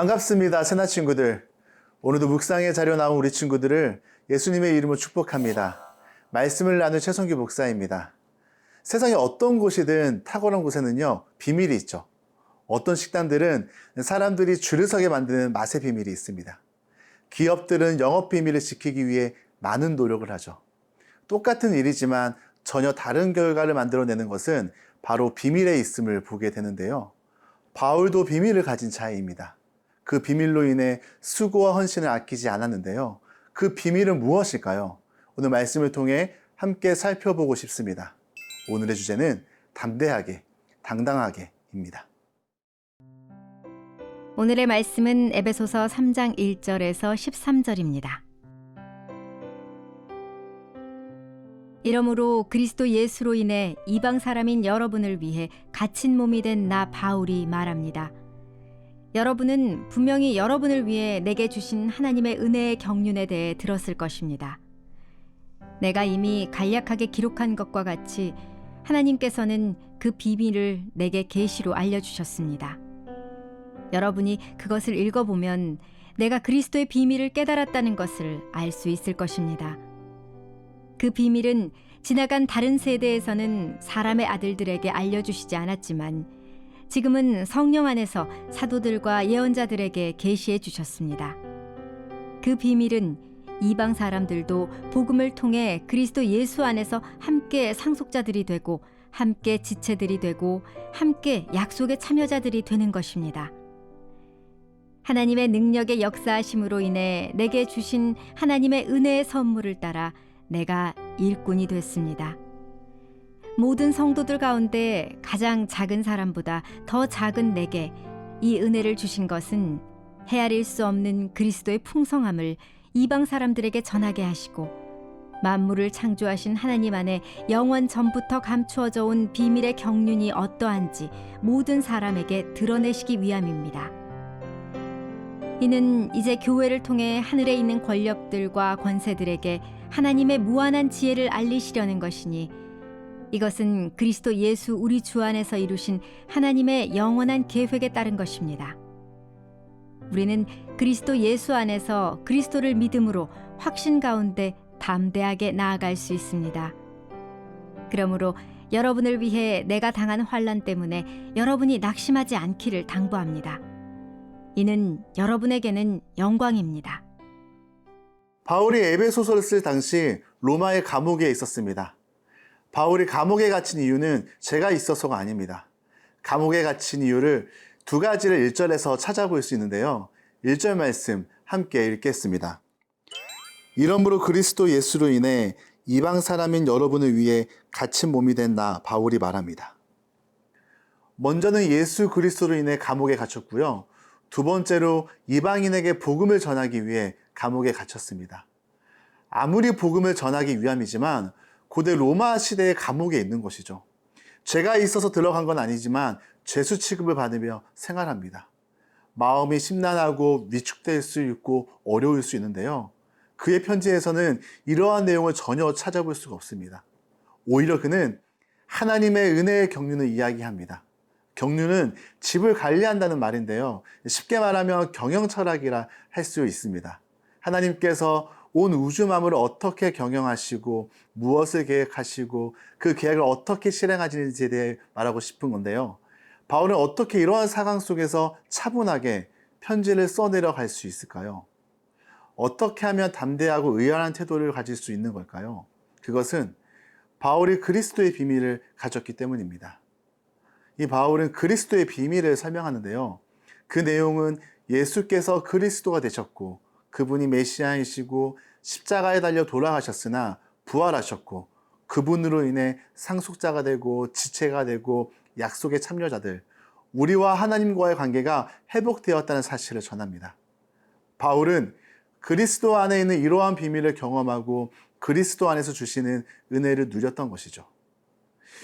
반갑습니다, 새나 친구들. 오늘도 묵상의 자료 나온 우리 친구들을 예수님의 이름으로 축복합니다. 말씀을 나눌 최성규 목사입니다. 세상에 어떤 곳이든 탁월한 곳에는요, 비밀이 있죠. 어떤 식당들은 사람들이 줄을 서게 만드는 맛의 비밀이 있습니다. 기업들은 영업 비밀을 지키기 위해 많은 노력을 하죠. 똑같은 일이지만 전혀 다른 결과를 만들어내는 것은 바로 비밀에 있음을 보게 되는데요. 바울도 비밀을 가진 자입니다. 그 비밀로 인해 수고와 헌신을 아끼지 않았는데요. 그 비밀은 무엇일까요? 오늘 말씀을 통해 함께 살펴보고 싶습니다. 오늘의 주제는 담대하게, 당당하게입니다. 오늘의 말씀은 에베소서 3장 1절에서 13절입니다. 이러므로 그리스도 예수로 인해 이방 사람인 여러분을 위해 갇힌 몸이 된 나 바울이 말합니다. 여러분은 분명히 여러분을 위해 내게 주신 하나님의 은혜의 경륜에 대해 들었을 것입니다. 내가 이미 간략하게 기록한 것과 같이 하나님께서는 그 비밀을 내게 계시로 알려주셨습니다. 여러분이 그것을 읽어보면 내가 그리스도의 비밀을 깨달았다는 것을 알 수 있을 것입니다. 그 비밀은 지나간 다른 세대에서는 사람의 아들들에게 알려주시지 않았지만 지금은 성령 안에서 사도들과 예언자들에게 계시해 주셨습니다. 그 비밀은 이방 사람들도 복음을 통해 그리스도 예수 안에서 함께 상속자들이 되고 함께 지체들이 되고 함께 약속의 참여자들이 되는 것입니다. 하나님의 능력의 역사하심으로 인해 내게 주신 하나님의 은혜의 선물을 따라 내가 일꾼이 됐습니다. 모든 성도들 가운데 가장 작은 사람보다 더 작은 내게 이 은혜를 주신 것은 헤아릴 수 없는 그리스도의 풍성함을 이방 사람들에게 전하게 하시고 만물을 창조하신 하나님 안에 영원 전부터 감추어져 온 비밀의 경륜이 어떠한지 모든 사람에게 드러내시기 위함입니다. 이는 이제 교회를 통해 하늘에 있는 권력들과 권세들에게 하나님의 무한한 지혜를 알리시려는 것이니 이것은 그리스도 예수 우리 주 안에서 이루신 하나님의 영원한 계획에 따른 것입니다. 우리는 그리스도 예수 안에서 그리스도를 믿음으로 확신 가운데 담대하게 나아갈 수 있습니다. 그러므로 여러분을 위해 내가 당한 환난 때문에 여러분이 낙심하지 않기를 당부합니다. 이는 여러분에게는 영광입니다. 바울이 에베소서를 쓸 당시 로마의 감옥에 있었습니다. 바울이 감옥에 갇힌 이유는 제가 있어서가 아닙니다. 감옥에 갇힌 이유를 두 가지를 1절에서 찾아볼 수 있는데요. 1절 말씀 함께 읽겠습니다. 이러므로 그리스도 예수로 인해 이방 사람인 여러분을 위해 갇힌 몸이 된 나 바울이 말합니다. 먼저는 예수 그리스도로 인해 감옥에 갇혔고요. 두 번째로 이방인에게 복음을 전하기 위해 감옥에 갇혔습니다. 아무리 복음을 전하기 위함이지만 고대 로마 시대의 감옥에 있는 것이죠. 죄가 있어서 들어간 건 아니지만 죄수 취급을 받으며 생활합니다. 마음이 심란하고 위축될 수 있고 어려울 수 있는데요. 그의 편지에서는 이러한 내용을 전혀 찾아볼 수가 없습니다. 오히려 그는 하나님의 은혜의 경륜을 이야기합니다. 경륜은 집을 관리한다는 말인데요. 쉽게 말하면 경영 철학이라 할 수 있습니다. 하나님께서 온 우주 만물을 어떻게 경영하시고 무엇을 계획하시고 그 계획을 어떻게 실행하시는지에 대해 말하고 싶은 건데요. 바울은 어떻게 이러한 상황 속에서 차분하게 편지를 써내려 갈 수 있을까요? 어떻게 하면 담대하고 의연한 태도를 가질 수 있는 걸까요? 그것은 바울이 그리스도의 비밀을 가졌기 때문입니다. 이 바울은 그리스도의 비밀을 설명하는데요. 그 내용은 예수께서 그리스도가 되셨고 그분이 메시아이시고 십자가에 달려 돌아가셨으나 부활하셨고 그분으로 인해 상속자가 되고 지체가 되고 약속의 참여자들, 우리와 하나님과의 관계가 회복되었다는 사실을 전합니다. 바울은 그리스도 안에 있는 이러한 비밀을 경험하고 그리스도 안에서 주시는 은혜를 누렸던 것이죠.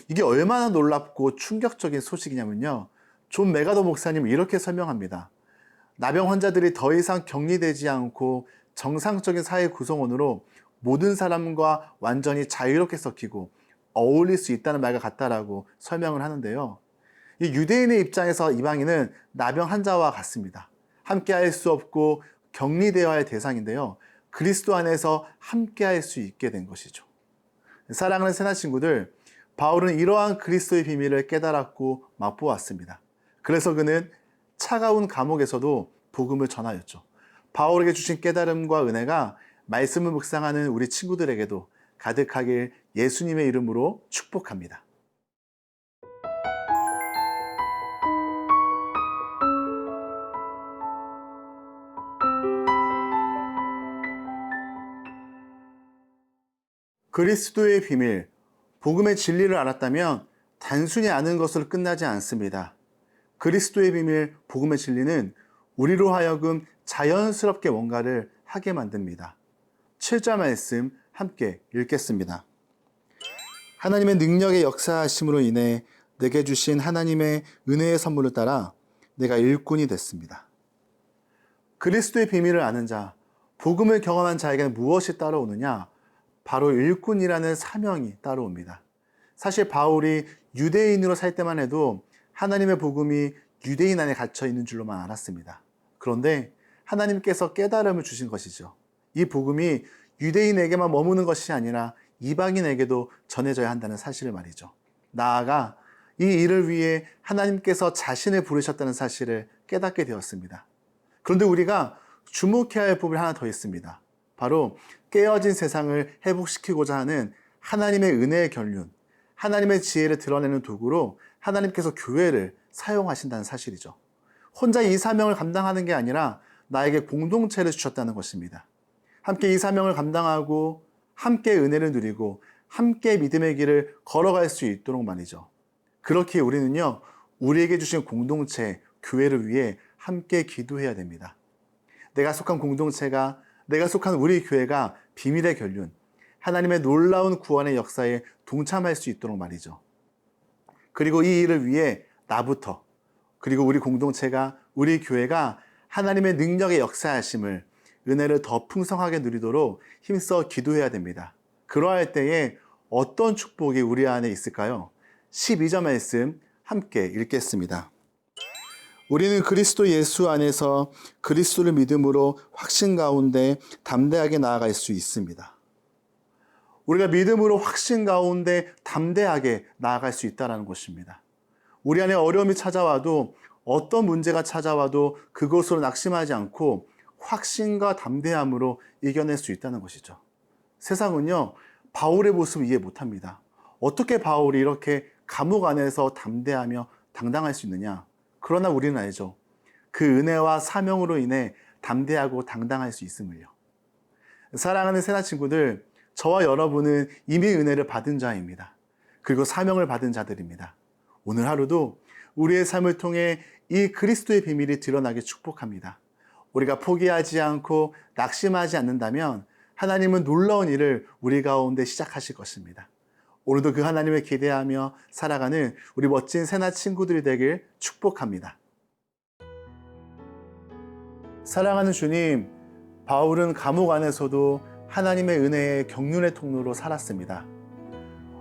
이게 얼마나 놀랍고 충격적인 소식이냐면요. 존 메가더 목사님은 이렇게 설명합니다. 나병 환자들이 더 이상 격리되지 않고 정상적인 사회 구성원으로 모든 사람과 완전히 자유롭게 섞이고 어울릴 수 있다는 말과 같다라고 설명을 하는데요. 이 유대인의 입장에서 이방인은 나병 환자와 같습니다. 함께할 수 없고 격리되어야 할 대상인데요. 그리스도 안에서 함께할 수 있게 된 것이죠. 사랑하는 새나 친구들, 바울은 이러한 그리스도의 비밀을 깨달았고 맛보았습니다. 그래서 그는 차가운 감옥에서도 복음을 전하였죠. 바울에게 주신 깨달음과 은혜가 말씀을 묵상하는 우리 친구들에게도 가득하길 예수님의 이름으로 축복합니다. 그리스도의 비밀, 복음의 진리를 알았다면 단순히 아는 것으로 끝나지 않습니다. 그리스도의 비밀, 복음의 진리는 우리로 하여금 자연스럽게 뭔가를 하게 만듭니다. 7절 말씀 함께 읽겠습니다. 하나님의 능력의 역사하심으로 인해 내게 주신 하나님의 은혜의 선물을 따라 내가 일꾼이 됐습니다. 그리스도의 비밀을 아는 자, 복음을 경험한 자에게는 무엇이 따라오느냐? 바로 일꾼이라는 사명이 따라옵니다. 사실 바울이 유대인으로 살 때만 해도 하나님의 복음이 유대인 안에 갇혀 있는 줄로만 알았습니다. 그런데 하나님께서 깨달음을 주신 것이죠. 이 복음이 유대인에게만 머무는 것이 아니라 이방인에게도 전해져야 한다는 사실을 말이죠. 나아가 이 일을 위해 하나님께서 자신을 부르셨다는 사실을 깨닫게 되었습니다. 그런데 우리가 주목해야 할 부분이 하나 더 있습니다. 바로 깨어진 세상을 회복시키고자 하는 하나님의 은혜의 경륜, 하나님의 지혜를 드러내는 도구로 하나님께서 교회를 사용하신다는 사실이죠. 혼자 이 사명을 감당하는 게 아니라 나에게 공동체를 주셨다는 것입니다. 함께 이 사명을 감당하고 함께 은혜를 누리고 함께 믿음의 길을 걸어갈 수 있도록 말이죠. 그렇게 우리는요, 우리에게 주신 공동체, 교회를 위해 함께 기도해야 됩니다. 내가 속한 공동체가, 내가 속한 우리 교회가 비밀의 경륜, 하나님의 놀라운 구원의 역사에 동참할 수 있도록 말이죠. 그리고 이 일을 위해 나부터, 그리고 우리 공동체가, 우리 교회가 하나님의 능력의 역사하심을, 은혜를 더 풍성하게 누리도록 힘써 기도해야 됩니다. 그러할 때에 어떤 축복이 우리 안에 있을까요? 12절 말씀 함께 읽겠습니다. 우리는 그리스도 예수 안에서 그리스도를 믿음으로 확신 가운데 담대하게 나아갈 수 있습니다. 우리가 믿음으로 확신 가운데 담대하게 나아갈 수 있다는 것입니다. 우리 안에 어려움이 찾아와도, 어떤 문제가 찾아와도 그것으로 낙심하지 않고 확신과 담대함으로 이겨낼 수 있다는 것이죠. 세상은요, 바울의 모습을 이해 못합니다. 어떻게 바울이 이렇게 감옥 안에서 담대하며 당당할 수 있느냐? 그러나 우리는 알죠. 그 은혜와 사명으로 인해 담대하고 당당할 수 있음을요. 사랑하는 새나 친구들, 저와 여러분은 이미 은혜를 받은 자입니다. 그리고 사명을 받은 자들입니다. 오늘 하루도 우리의 삶을 통해 이 그리스도의 비밀이 드러나게 축복합니다. 우리가 포기하지 않고 낙심하지 않는다면 하나님은 놀라운 일을 우리 가운데 시작하실 것입니다. 오늘도 그 하나님을 기대하며 살아가는 우리 멋진 새나 친구들이 되길 축복합니다. 사랑하는 주님, 바울은 감옥 안에서도 하나님의 은혜의 경륜의 통로로 살았습니다.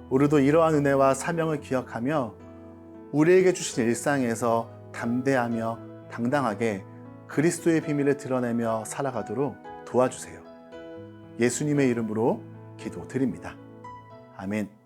우리도 이러한 은혜와 사명을 기억하며 우리에게 주신 일상에서 담대하며 당당하게 그리스도의 비밀을 드러내며 살아가도록 도와주세요. 예수님의 이름으로 기도드립니다. 아멘.